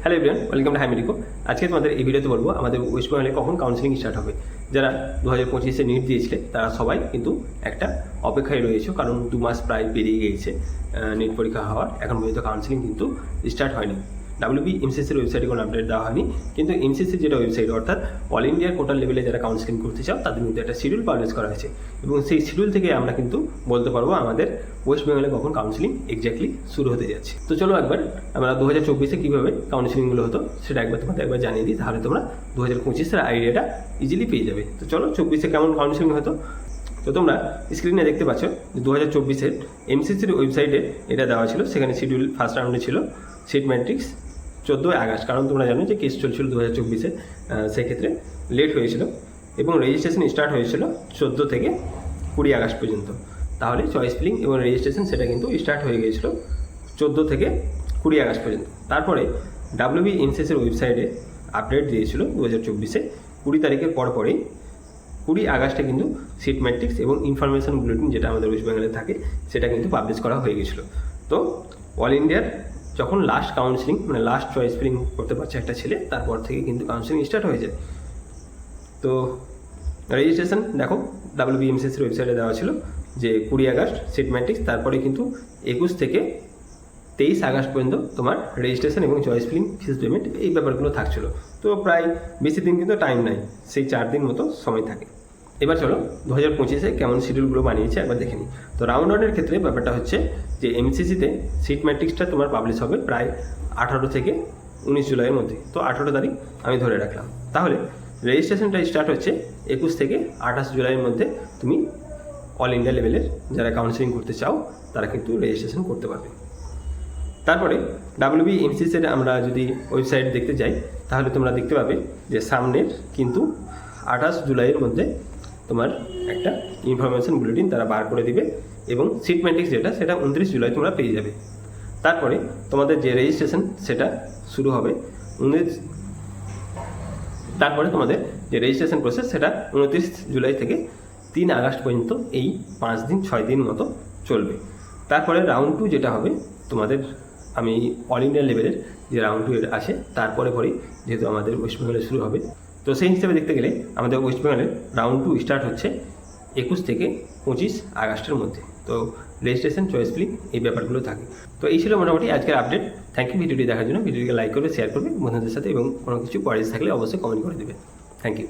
Hello everyone, welcome to হাইমেডিকো। আজকে তোমাদের এই ভিডিওতে বলবো আমাদের ওয়েস্ট বেঙ্গলে কখন কাউন্সিলিং স্টার্ট হবে। যারা 2025-এ নিট দিয়েছিলে তারা সবাই কিন্তু একটা অপেক্ষায় রয়েছে, কারণ 2 মাস প্রায় পেরিয়ে গিয়েছে নিট পরীক্ষা হওয়ার। এখন পর্যন্ত কাউন্সিলিং কিন্তু স্টার্ট হয়নি। এমসিসির ওয়েবসাইটে কোনো আপডেট দেওয়া হয়নি, কিন্তু এমসিসির যেটা ওয়েবসাইট, অর্থাৎ অল ইন্ডিয়ার কোটাল লেভেলে যারা কাউন্সিলিং করতে চাও তাদের মধ্যে একটা শিডিউল পাবলিশ করা হয়েছে, এবং সেই শিডিউল থেকে আমরা কিন্তু বলতে পারবো আমাদের ওয়েস্ট বেঙ্গলে কখন কাউন্সিলিং এক্স্যাক্টলি শুরু হতে যাচ্ছে। তো চলো একবার আমরা 2024-এ কীভাবে কাউন্সিলিংগুলো হতো সেটা তোমাদের একবার জানিয়ে দিই, তাহলে তোমরা 2025-এর আইডিয়াটা ইজিলি পেয়ে যাবে। তো চলো 24-এ কেমন কাউন্সিলিং হতো। তো তোমরা স্ক্রিনে দেখতে পাচ্ছ যে 2024-এর এমসিসির ওয়েবসাইটে এটা দেওয়া ছিল। সেখানে শিডিউল ফার্স্ট রাউন্ডে ছিল সিট ম্যাট্রিক্স 14 আগস্ট, কারণ তোমরা জানো যে কেস চলছিল 2024-এ, সেক্ষেত্রে লেট হয়েছিল, এবং রেজিস্ট্রেশন স্টার্ট হয়েছিল 14 থেকে 20 আগস্ট পর্যন্ত। তাহলে চয়েস ফিলিং এবং রেজিস্ট্রেশন সেটা কিন্তু স্টার্ট হয়ে গিয়েছিল 14 থেকে 20 আগস্ট পর্যন্ত। তারপরে এমসিসির ওয়েবসাইটে আপডেট দিয়েছিল 2024-এ 20 তারিখের পরেই 20 আগস্টে কিন্তু সিট ম্যাট্রিক্স এবং ইনফরমেশন বুলেটিন, যেটা আমাদের ওয়েস্ট বেঙ্গলে থাকে, সেটা কিন্তু পাবলিশ করা হয়ে গেছিলো। তো অল ইন্ডিয়ার যখন লাস্ট কাউন্সিলিং মানে লাস্ট চয়েস ফিলিং করতে পারছে একটা ছেলে, তারপর থেকে কিন্তু কাউন্সিলিং স্টার্ট হয়ে যায়। তো রেজিস্ট্রেশন দেখো এমসিসির ওয়েবসাইটে দেওয়া ছিল যে 20 আগস্ট সিট ম্যাট্রিক্স, তারপরে কিন্তু 21 থেকে 23 আগস্ট পর্যন্ত তোমার রেজিস্ট্রেশন এবং চয়েস ফিলিং ফিস পেমেন্ট এই ব্যাপারগুলো থাকছিলো। তো প্রায় বেশি দিন কিন্তু টাইম নাই, সেই 4 দিন মতো সময় থাকে। এবার চলো 2025-এ কেমন শিডিউলগুলো বানিয়েছে একবার দেখে নিই। তো রাউন্ড ওয়ানের ক্ষেত্রে ব্যাপারটা হচ্ছে যে এমসিসিতে সিট ম্যাট্রিক্সটা তোমার পাবলিশ হবে প্রায় 18 থেকে 19 জুলাইয়ের মধ্যে। তো 18 তারিখ আমি ধরে রাখলাম। তাহলে রেজিস্ট্রেশনটা স্টার্ট হচ্ছে 21 থেকে 28 জুলাইয়ের মধ্যে। তুমি অল ইন্ডিয়া লেভেলের যারা কাউন্সিলিং করতে চাও তারা কিন্তু রেজিস্ট্রেশন করতে পারবে। তারপরে এমসিসির আমরা যদি ওয়েবসাইট দেখতে যাই, তাহলে তোমরা দেখতে পাবে যে সামনের কিন্তু 28 জুলাইয়ের মধ্যে তোমার একটা ইনফরমেশন বুলেটিন তারা বার করে দিবে, এবং সিট ম্যাট্রিক্স যেটা সেটা 29 জুলাই তোমরা পেয়ে যাবে। তারপরে তোমাদের যে রেজিস্ট্রেশন সেটা শুরু হবে তারপরে তোমাদের যে রেজিস্ট্রেশন প্রসেস সেটা 29 জুলাই থেকে 3 আগস্ট পর্যন্ত, এই 5 দিন 6 দিন মতো চলবে। তারপরে রাউন্ড 2 যেটা হবে তোমাদের, আমি অল ইন্ডিয়া লেভেলের যে রাউন্ড 2 আসে তারপরে যেহেতু আমাদের ওয়েস্ট বেঙ্গলে শুরু হবে, তো সেই হিসেবে দেখতে গেলে আমাদের ওয়েস্ট বেঙ্গলের রাউন্ড 2 স্টার্ট হচ্ছে 21 থেকে 25 আগস্টের মধ্যে। তো রেজিস্ট্রেশন চয়েস ফিলিং এই ব্যাপারগুলো থাকে। তো এই ছিল মোটামুটি আজকের আপডেট। থ্যাংক ইউ ভিডিওটি দেখার জন্য। ভিডিওটিকে লাইক করবে, শেয়ার করবে বন্ধুদের সাথে, এবং কোনো কিছু কোয়ারিজ থাকলে অবশ্যই কমেন্ট করে দেবে। Thank you.